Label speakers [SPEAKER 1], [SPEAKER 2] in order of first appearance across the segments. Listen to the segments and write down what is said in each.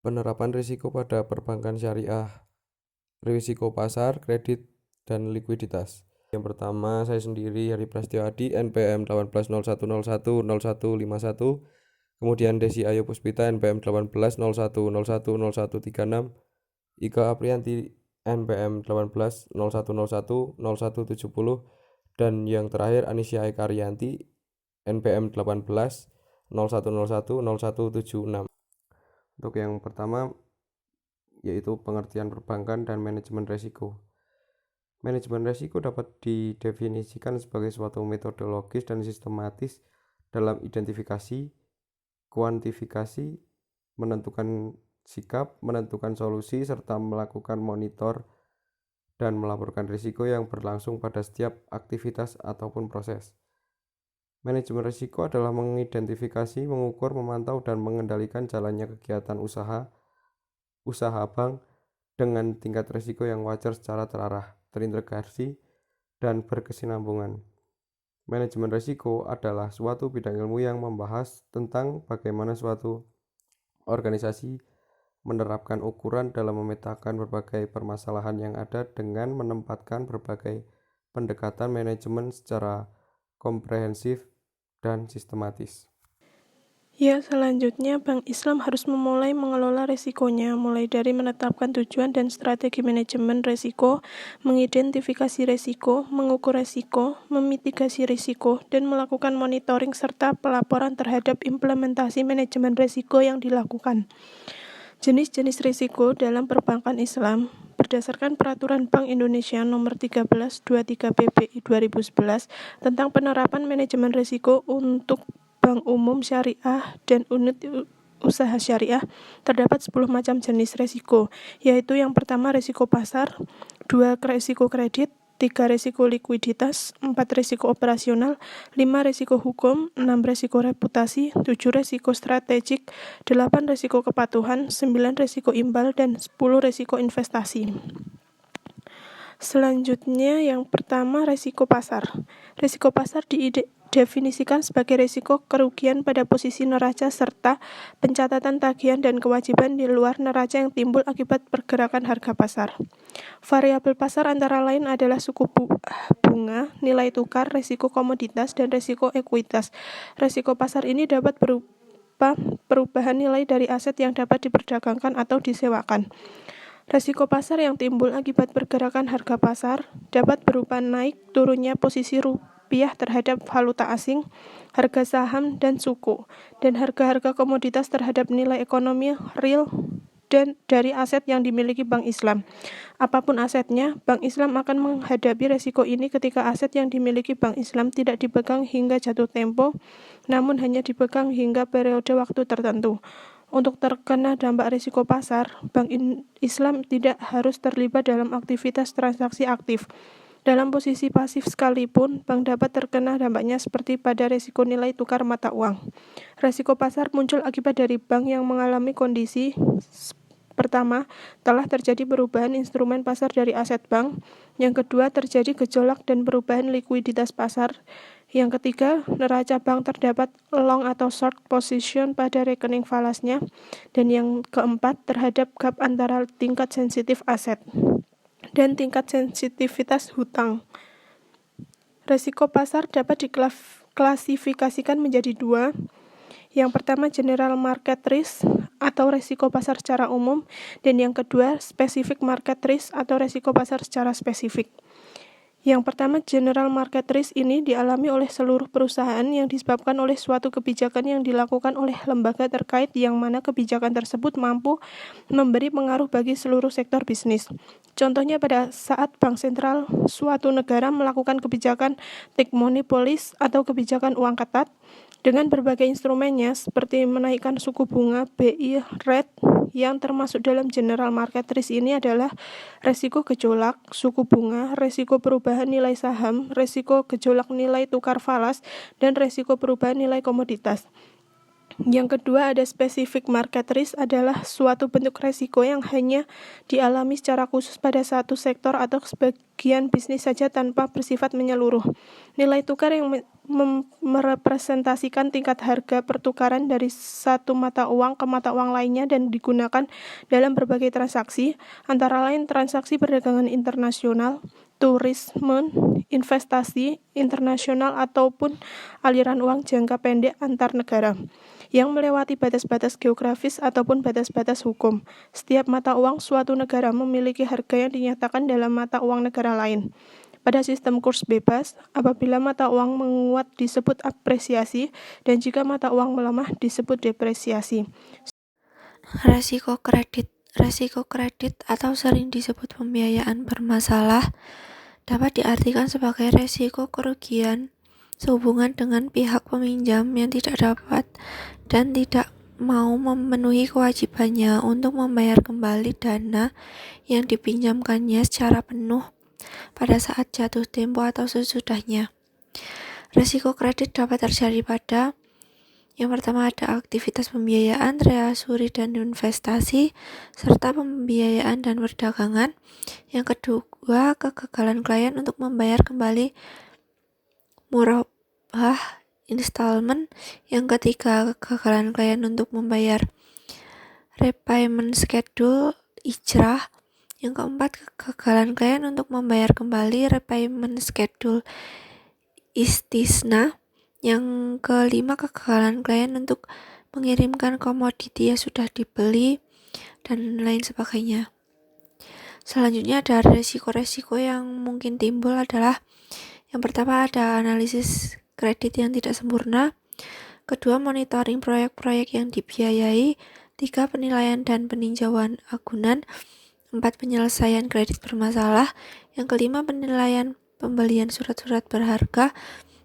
[SPEAKER 1] Penerapan risiko pada perbankan syariah, risiko pasar, kredit, dan likuiditas. Yang pertama, saya sendiri Hari Prasetyo Adi, NPM 1801010151. Kemudian Desi Ayu Puspita, NPM 1801010136. Ika Aprianti, NPM 1801010170. Dan yang terakhir Anisya Eka Ariyanti, NPM 1801010176. Untuk yang pertama yaitu pengertian perbankan dan manajemen risiko. Manajemen risiko dapat didefinisikan sebagai suatu metodologis dan sistematis dalam identifikasi, kuantifikasi, menentukan sikap, menentukan solusi, serta melakukan monitor dan melaporkan risiko yang berlangsung pada setiap aktivitas ataupun proses. Manajemen risiko adalah mengidentifikasi, mengukur, memantau, dan mengendalikan jalannya kegiatan usaha bank dengan tingkat risiko yang wajar secara terarah, terintegrasi, dan berkesinambungan. Manajemen risiko adalah suatu bidang ilmu yang membahas tentang bagaimana suatu organisasi menerapkan ukuran dalam memetakan berbagai permasalahan yang ada dengan menempatkan berbagai pendekatan manajemen secara komprehensif dan sistematis.
[SPEAKER 2] Ya, selanjutnya Bank Islam harus memulai mengelola risikonya, mulai dari menetapkan tujuan dan strategi manajemen risiko, mengidentifikasi risiko, mengukur risiko, memitigasi risiko, dan melakukan monitoring serta pelaporan terhadap implementasi manajemen risiko yang dilakukan. Jenis-jenis risiko dalam perbankan Islam berdasarkan Peraturan Bank Indonesia Nomor 1323 PBI 2011 tentang penerapan manajemen risiko untuk bank umum syariah dan unit usaha syariah, terdapat 10 macam jenis risiko, yaitu yang pertama risiko pasar, 2 risiko kredit, 3 risiko likuiditas, 4 risiko operasional, 5 risiko hukum, 6 risiko reputasi, 7 risiko strategik, 8 risiko kepatuhan, 9 risiko imbal, dan 10 risiko investasi. Selanjutnya yang pertama risiko pasar. Risiko pasar didefinisikan sebagai risiko kerugian pada posisi neraca serta pencatatan tagihan dan kewajiban di luar neraca yang timbul akibat pergerakan harga pasar. Variabel pasar antara lain adalah suku bunga, nilai tukar, risiko komoditas, dan risiko ekuitas. Risiko pasar ini dapat berupa perubahan nilai dari aset yang dapat diperdagangkan atau disewakan. Risiko pasar yang timbul akibat pergerakan harga pasar dapat berupa naik turunnya posisi rupiah terhadap valuta asing, harga saham dan suku, dan harga-harga komoditas terhadap nilai ekonomi real dan dari aset yang dimiliki Bank Islam. Apapun asetnya, Bank Islam akan menghadapi risiko ini ketika aset yang dimiliki Bank Islam tidak dipegang hingga jatuh tempo, namun hanya dipegang hingga periode waktu tertentu. Untuk terkena dampak risiko pasar, Bank Islam tidak harus terlibat dalam aktivitas transaksi aktif. Dalam posisi pasif sekalipun, bank dapat terkena dampaknya seperti pada risiko nilai tukar mata uang. Risiko pasar muncul akibat dari bank yang mengalami kondisi pertama, telah terjadi perubahan instrumen pasar dari aset bank. Yang kedua, terjadi gejolak dan perubahan likuiditas pasar. Yang ketiga, neraca bank terdapat long atau short position pada rekening falasnya. Dan yang keempat, terhadap gap antara tingkat sensitif aset dan tingkat sensitivitas hutang. Risiko pasar dapat diklasifikasikan menjadi 2. Yang pertama, general market risk atau risiko pasar secara umum, dan yang kedua, specific market risk atau risiko pasar secara spesifik. Yang pertama, general market risk ini dialami oleh seluruh perusahaan yang disebabkan oleh suatu kebijakan yang dilakukan oleh lembaga terkait yang mana kebijakan tersebut mampu memberi pengaruh bagi seluruh sektor bisnis. Contohnya pada saat bank sentral suatu negara melakukan kebijakan take money policy atau kebijakan uang ketat dengan berbagai instrumennya seperti menaikkan suku bunga BI rate. Yang termasuk dalam general market risk ini adalah risiko gejolak suku bunga, risiko perubahan nilai saham, risiko gejolak nilai tukar falas, dan risiko perubahan nilai komoditas. Yang kedua, ada specific market risk, adalah suatu bentuk resiko yang hanya dialami secara khusus pada satu sektor atau sebagian bisnis saja tanpa bersifat menyeluruh. Nilai tukar yang merepresentasikan tingkat harga pertukaran dari satu mata uang ke mata uang lainnya dan digunakan dalam berbagai transaksi, antara lain transaksi perdagangan internasional, turisme, investasi internasional, ataupun aliran uang jangka pendek antar negara yang melewati batas-batas geografis ataupun batas-batas hukum. Setiap mata uang suatu negara memiliki harga yang dinyatakan dalam mata uang negara lain. Pada sistem kurs bebas, apabila mata uang menguat disebut apresiasi, dan jika mata uang melemah disebut depresiasi.
[SPEAKER 3] Resiko kredit atau sering disebut pembiayaan bermasalah dapat diartikan sebagai resiko kerugian sehubungan dengan pihak peminjam yang tidak dapat dan tidak mau memenuhi kewajibannya untuk membayar kembali dana yang dipinjamkannya secara penuh pada saat jatuh tempo atau sesudahnya. Resiko kredit dapat terjadi pada yang pertama ada aktivitas pembiayaan, reasuri dan investasi, serta pembiayaan dan perdagangan. Yang kedua, kegagalan klien untuk membayar kembali murabah installment. Yang ketiga, kegagalan klien untuk membayar repayment schedule ijrah. Yang keempat, kegagalan klien untuk membayar kembali repayment schedule istisna. Yang kelima, kegagalan klien untuk mengirimkan komoditi yang sudah dibeli, dan lain sebagainya. Selanjutnya ada resiko-resiko yang mungkin timbul adalah yang pertama ada analisis kredit yang tidak sempurna, kedua monitoring proyek-proyek yang dibiayai, tiga penilaian dan peninjauan agunan, empat penyelesaian kredit bermasalah, yang kelima penilaian pembelian surat-surat berharga,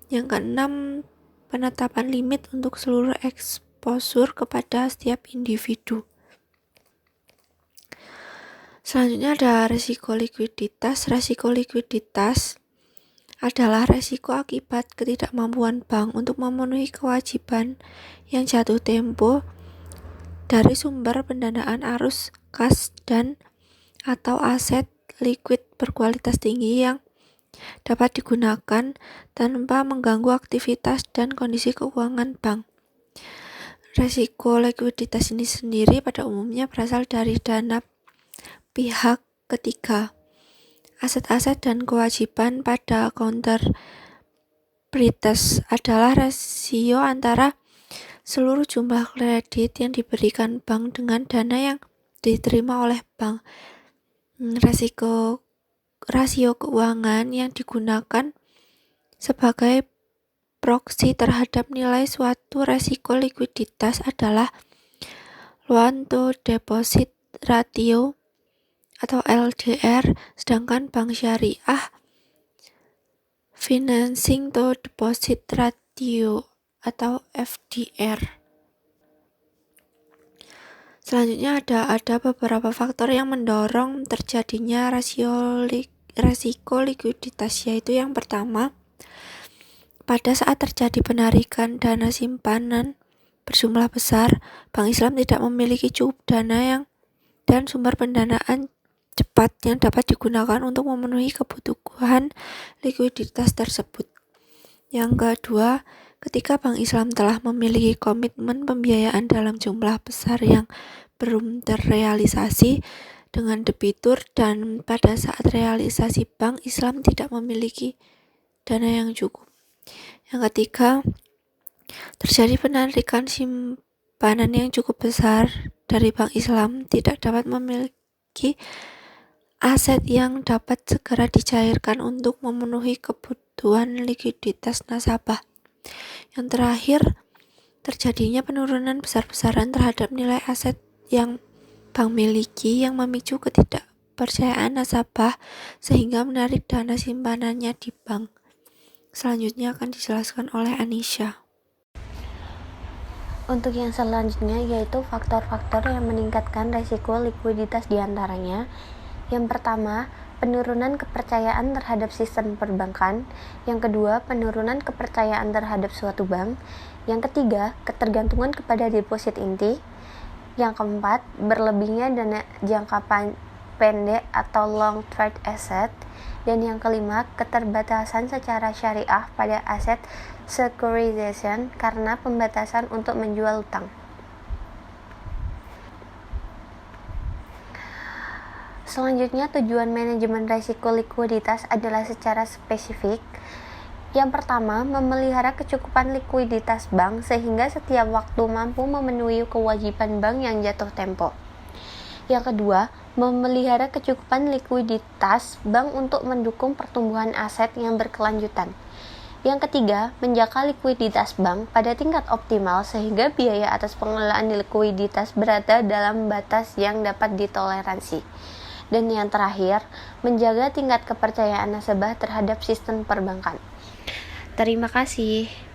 [SPEAKER 3] yang keenam penetapan limit untuk seluruh eksposur kepada setiap individu. Selanjutnya ada resiko likuiditas. Resiko likuiditas adalah resiko akibat ketidakmampuan bank untuk memenuhi kewajiban yang jatuh tempo dari sumber pendanaan arus kas dan atau aset likuid berkualitas tinggi yang dapat digunakan tanpa mengganggu aktivitas dan kondisi keuangan bank. Resiko likuiditas ini sendiri pada umumnya berasal dari dana pihak ketiga, aset-aset dan kewajiban pada counterparties adalah rasio antara seluruh jumlah kredit yang diberikan bank dengan dana yang diterima oleh bank. Rasio keuangan yang digunakan sebagai proksi terhadap nilai suatu resiko likuiditas adalah loan to deposit ratio atau LDR, sedangkan bank syariah financing to deposit ratio atau FDR. Selanjutnya ada beberapa faktor yang mendorong terjadinya resiko likuiditas, yaitu yang pertama, pada saat terjadi penarikan dana simpanan berjumlah besar, Bank Islam tidak memiliki cukup dana dan sumber pendanaan cepat yang dapat digunakan untuk memenuhi kebutuhan likuiditas tersebut. Yang kedua, ketika Bank Islam telah memiliki komitmen pembiayaan dalam jumlah besar yang belum terrealisasi dengan debitur, dan pada saat realisasi Bank Islam tidak memiliki dana yang cukup. Yang ketiga, terjadi penarikan simpanan yang cukup besar dari Bank Islam tidak dapat memiliki aset yang dapat segera dicairkan untuk memenuhi kebutuhan likuiditas nasabah. Yang terakhir, terjadinya penurunan besar-besaran terhadap nilai aset yang bank miliki yang memicu ketidakpercayaan nasabah sehingga menarik dana simpanannya di bank. Selanjutnya akan dijelaskan oleh Anisha.
[SPEAKER 4] Untuk yang selanjutnya yaitu faktor-faktor yang meningkatkan resiko likuiditas diantaranya. Yang pertama, penurunan kepercayaan terhadap sistem perbankan. Yang kedua, penurunan kepercayaan terhadap suatu bank. Yang ketiga, ketergantungan kepada deposit inti. Yang keempat, berlebihnya dana jangka pendek atau long trade asset. Dan yang kelima, keterbatasan secara syariah pada aset securitization karena pembatasan untuk menjual utang. Selanjutnya, tujuan manajemen risiko likuiditas adalah secara spesifik. Yang pertama, memelihara kecukupan likuiditas bank sehingga setiap waktu mampu memenuhi kewajiban bank yang jatuh tempo. Yang kedua, memelihara kecukupan likuiditas bank untuk mendukung pertumbuhan aset yang berkelanjutan. Yang ketiga, menjaga likuiditas bank pada tingkat optimal sehingga biaya atas pengelolaan likuiditas berada dalam batas yang dapat ditoleransi. Dan yang terakhir, menjaga tingkat kepercayaan nasabah terhadap sistem perbankan. Terima kasih.